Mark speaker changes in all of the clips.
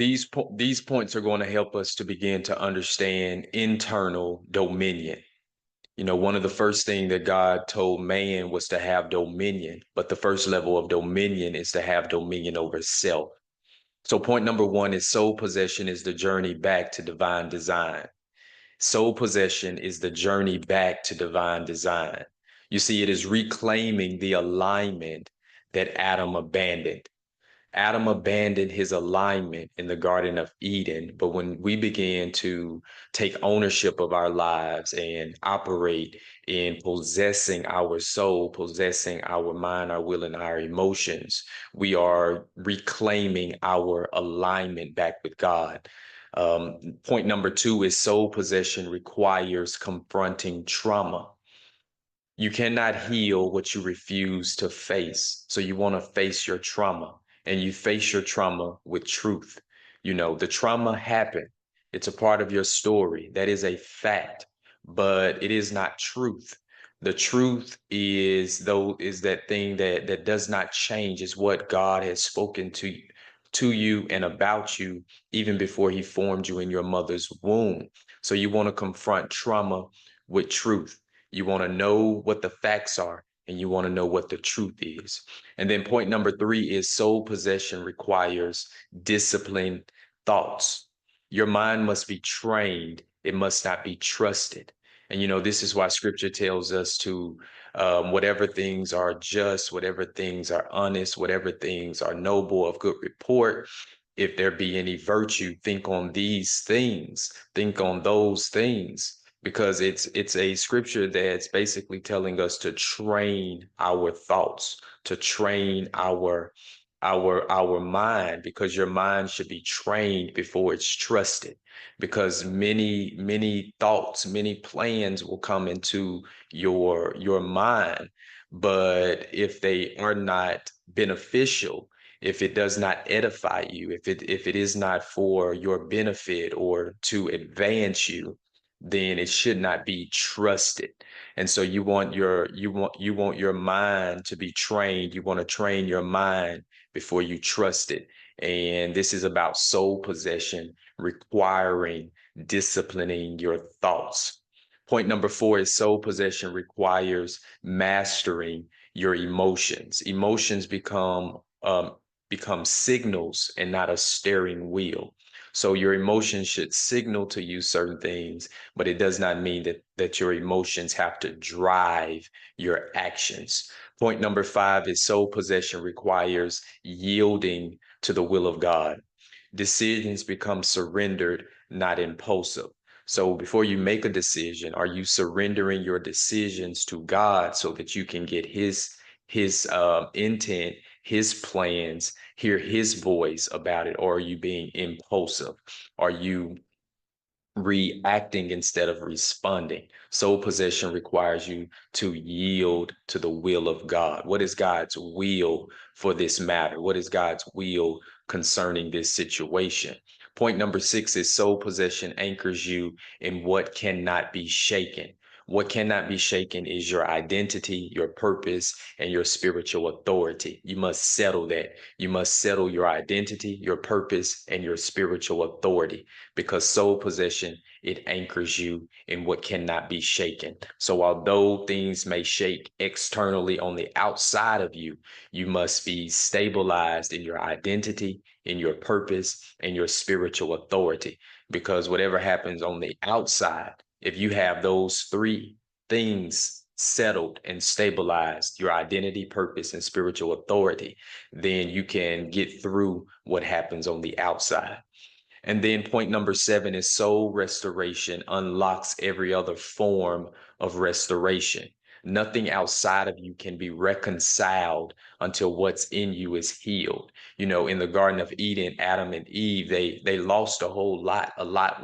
Speaker 1: These points are going to help us to begin to understand internal dominion. One of the first things that God told man was to have dominion, but the first level of dominion is to have dominion over self. So point number one is soul possession is the journey back to divine design. Soul possession is the journey back to divine design. You see, it is reclaiming the alignment that Adam abandoned. Adam abandoned his alignment in the Garden of Eden. But when we began to take ownership of our lives and operate in possessing our soul, possessing our mind, our will, and our emotions, we are reclaiming our alignment back with God. Point number two is soul possession requires confronting trauma. You cannot heal what you refuse to face. So you want to face your trauma, and you face your trauma with truth. The trauma happened. It's a part of your story. That is a fact, but it is not truth. The truth is that thing that does not change, is what God has spoken to you and about you even before he formed you in your mother's womb. So you want to confront trauma with truth. You want to know what the facts are, and you want to know what the truth is. And then point number three is soul possession requires disciplined thoughts. Your mind must be trained. It must not be trusted. And this is why scripture tells us to whatever things are just, whatever things are honest, whatever things are noble, of good report, if there be any virtue, think on these things, think on those things, because it's a scripture that's basically telling us to train our thoughts, to train our mind, because your mind should be trained before it's trusted, because many thoughts, many plans will come into your mind, but if they are not beneficial, if it does not edify you, if it is not for your benefit or to advance you, then it should not be trusted. And so you want your mind to be trained. You want to train your mind before you trust it. And this is about soul possession requiring disciplining your thoughts. Point number four is soul possession requires mastering your emotions. Emotions become signals and not a steering wheel. So your emotions should signal to you certain things, but it does not mean that your emotions have to drive your actions. Point number five is soul possession requires yielding to the will of God. Decisions become surrendered, not impulsive. So before you make a decision, are you surrendering your decisions to God so that you can get his intent, his plans, hear his voice about it? Or are you being impulsive? Are you reacting instead of responding? Soul possession requires you to yield to the will of God. What is God's will for this matter? What is God's will concerning this situation? Point number six is soul possession anchors you in what cannot be shaken. What cannot be shaken is your identity, your purpose, and your spiritual authority. You must settle that. You must settle your identity, your purpose, and your spiritual authority, because soul possession, it anchors you in what cannot be shaken. So although things may shake externally on the outside of you, you must be stabilized in your identity, in your purpose, and your spiritual authority. Because whatever happens on the outside, if you have those three things settled and stabilized, your identity, purpose, and spiritual authority, then you can get through what happens on the outside. And then point number seven is soul restoration unlocks every other form of restoration. Nothing outside of you can be reconciled until what's in you is healed. In the Garden of Eden, Adam and Eve, they lost a whole lot. A lot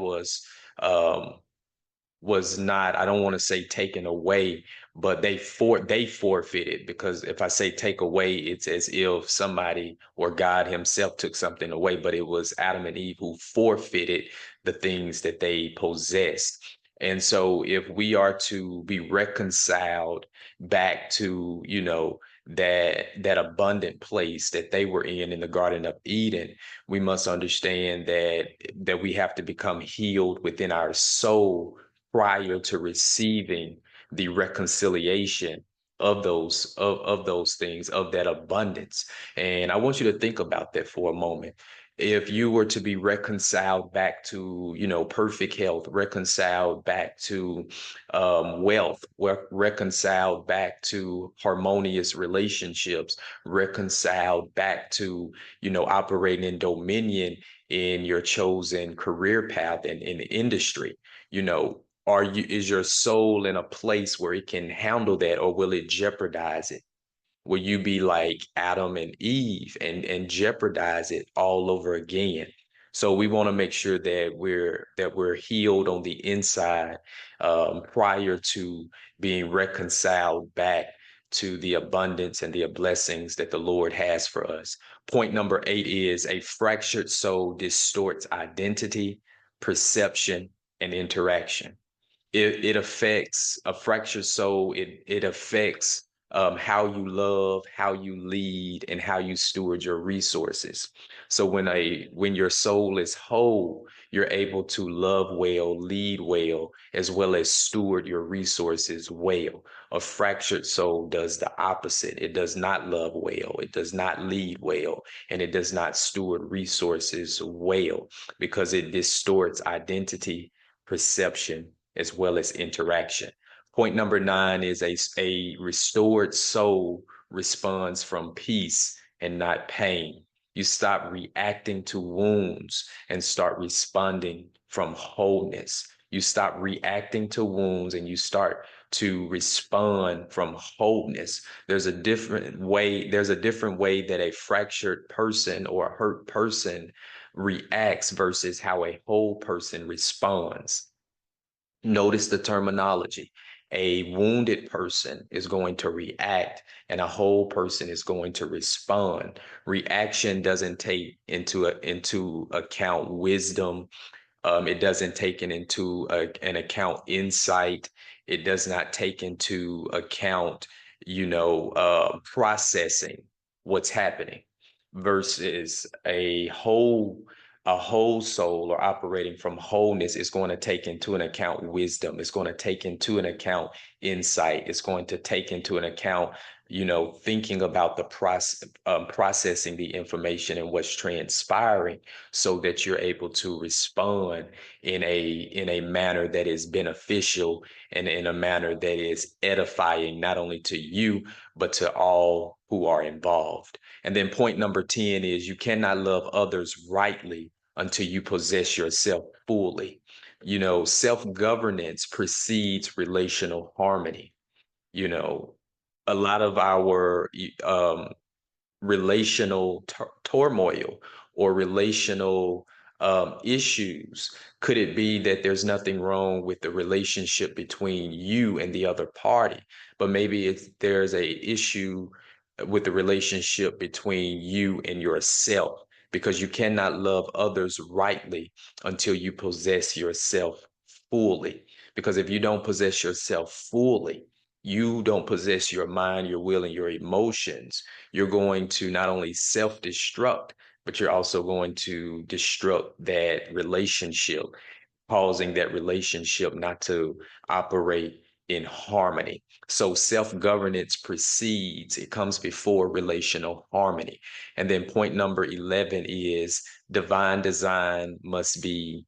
Speaker 1: was not, I don't want to say taken away, but they forfeited, because if I say take away, it's as if somebody or God himself took something away, but it was Adam and Eve who forfeited the things that they possessed. And so if we are to be reconciled back to, that abundant place that they were in the Garden of Eden, we must understand that we have to become healed within our soul prior to receiving the reconciliation of those things, of that abundance. And I want you to think about that for a moment. If you were to be reconciled back to, perfect health, reconciled back to wealth, reconciled back to harmonious relationships, reconciled back to, operating in dominion in your chosen career path and in industry, is your soul in a place where it can handle that, or will it jeopardize it? Will you be like Adam and Eve and jeopardize it all over again? So we want to make sure that we're healed on the inside, prior to being reconciled back to the abundance and the blessings that the Lord has for us. Point number 8 is a fractured soul distorts identity, perception, and interaction. It affects a fractured soul. It affects how you love, how you lead, and how you steward your resources. So when your soul is whole, you're able to love well, lead well, as well as steward your resources well. A fractured soul does the opposite. It does not love well, it does not lead well, and it does not steward resources well, because it distorts identity, perception, as well as interaction. Point number 9 is a restored soul responds from peace and not pain. You stop reacting to wounds and start responding from wholeness. You stop reacting to wounds and you start to respond from wholeness. There's a different way that a fractured person or a hurt person reacts versus how a whole person responds. Notice the terminology. A wounded person is going to react, and a whole person is going to respond. Reaction doesn't take into account wisdom. It doesn't take an account insight. It does not take into account, processing what's happening, versus a whole soul, or operating from wholeness, is going to take into an account wisdom. It's going to take into an account insight. It's going to take into an account, thinking about the processing the information and what's transpiring, so that you're able to respond in a manner that is beneficial, and in a manner that is edifying, not only to you, but to all who are involved. And then point number 10 is you cannot love others rightly until you possess yourself fully. Self-governance precedes relational harmony. You know, a lot of our relational turmoil or relational issues. Could it be that there's nothing wrong with the relationship between you and the other party, but maybe there's a issue with the relationship between you and yourself, because you cannot love others rightly until you possess yourself fully. Because if you don't possess yourself fully, you don't possess your mind, your will, and your emotions, you're going to not only self-destruct, but you're also going to destruct that relationship, causing that relationship not to operate in harmony. So self-governance precedes, it comes before relational harmony. And then point number 11 is divine design must be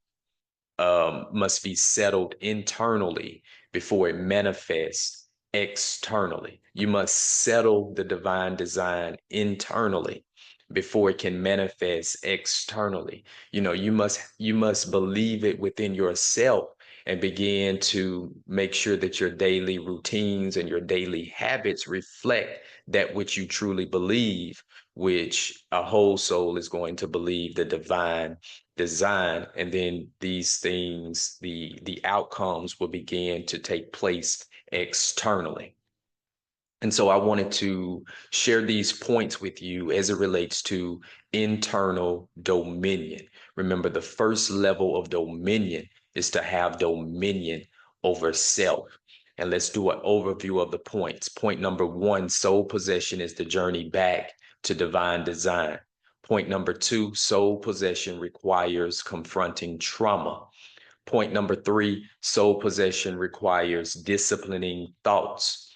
Speaker 1: settled internally before it manifests externally. You must settle the divine design internally before it can manifest externally. You must believe it within yourself and begin to make sure that your daily routines and your daily habits reflect that which you truly believe, which a whole soul is going to believe the divine design. And then these things, the outcomes will begin to take place externally. And so I wanted to share these points with you as it relates to internal dominion. Remember, the first level of dominion is to have dominion over self. And let's do an overview of the points. Point number one, soul possession is the journey back to divine design. Point number two, soul possession requires confronting trauma. Point number three, soul possession requires disciplining thoughts.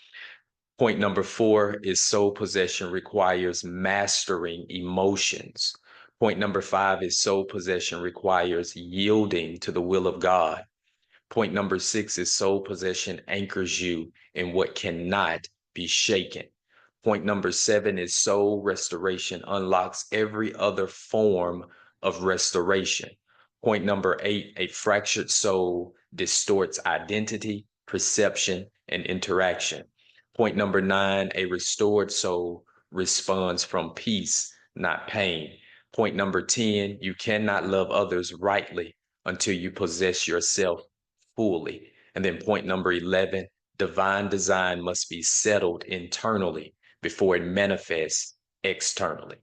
Speaker 1: Point number four is soul possession requires mastering emotions. Point number five is soul possession requires yielding to the will of God. Point number six is soul possession anchors you in what cannot be shaken. Point number seven is soul restoration unlocks every other form of restoration. Point number eight, a fractured soul distorts identity, perception, and interaction. Point number nine, a restored soul responds from peace, not pain. Point number 10, you cannot love others rightly until you possess yourself fully. And then point number 11, divine design must be settled internally before it manifests externally.